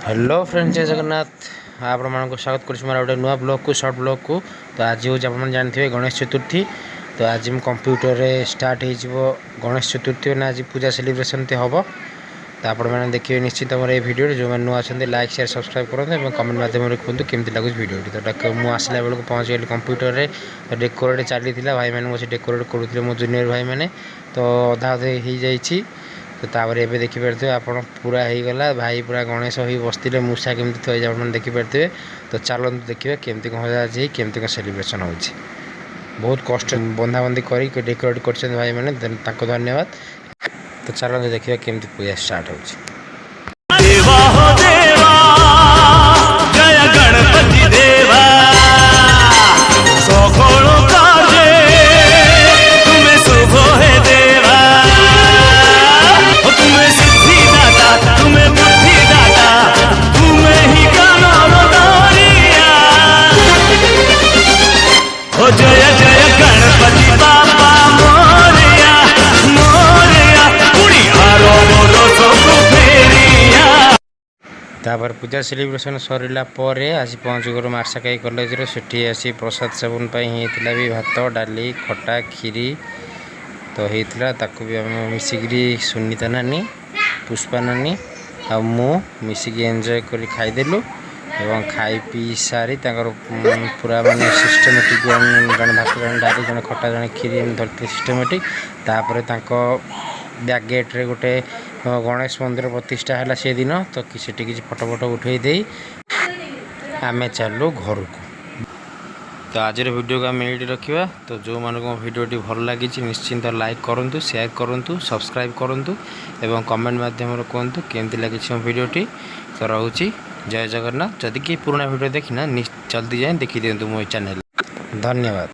Hello friends, जय जगन्नाथ। आपण मानक स्वागत कर गोटे नुआ ब्लॉग को शॉर्ट ब्लॉग को। तो आज हूँ आप जानते गणेश चतुर्थी। तो आज मैं कंप्यूटर रे स्टार्ट हो गणेश चतुर्थी ना आज पूजा सेलिब्रेशन हम। तो आपण मैंने देखिए निश्चित मोर ये वीडियो जो मैंने नुआ अच्छा लाइक शेयर सब्सक्राइब करेंगे कमेंट माध्यम कहते केमती लगुच वीडियो। तो मुझे आसला बेलू पहुँच गली कंप्यूटर रे। तो डेकोरेट चली भाई मैंने डेकोरेट करुले मो जूनियर भाई मैंने। तो अधा अधे हो जाइए। तो तापर एबे देखि परथे आपण पूरा हो गला भाई पूरा गणेश हो बसते मूषा केमती थोड़ी आप देखि पारे। तो चलते देखिए केमती कौन हो केमती कौन सेलिब्रेशन हो। बहुत कष्ट बंधाबंधी कर डेकोरेट कर भाई मैंने धन्यवाद। तो चलते देखिए केमती पूजा स्टार्ट हो। जय जय गणपति बाबा मोरया मोरया पुणी आरो मोरो सब फेरिया। तापर पूजा सेलिब्रेशन सरला पर आज पहुँच गलु मार्साकाई कॉलेज रे। सेठी आसी प्रसाद सेवन होता भी भात डाली खटा खीरी तो होता ताकू भी आम मिसिकी सुनीता नानी पुष्पा नानी आ मु मिसिकी एंजॉय कर खाईदेलु एवं खाई पी सारी पूरा माने सिस्टमेटिक जन भात जन डाली जन खटा जन खीरी धरते सिस्टमेटिक। तापर बैक गेट रे गोटे गणेश मंदिर प्रतिष्ठा है से दिन। तो से किसी फटो फटो उठे दे आमे चलू घर को। तो आज वीडियो को आम ये रखा। तो जो मानक भिडियोटी भल लगी निश्चिंत लाइक करूँ शेयर करूँ सब्सक्राइब करूँ एवं कमेंट माध्यम कहतु केमती लगी भिडियोटी। तो रोची जय जगन्नाथ। जदि कि पुराना वीडियो देखना जल्दी जाए देखी दिंतु मो चैनल। धन्यवाद।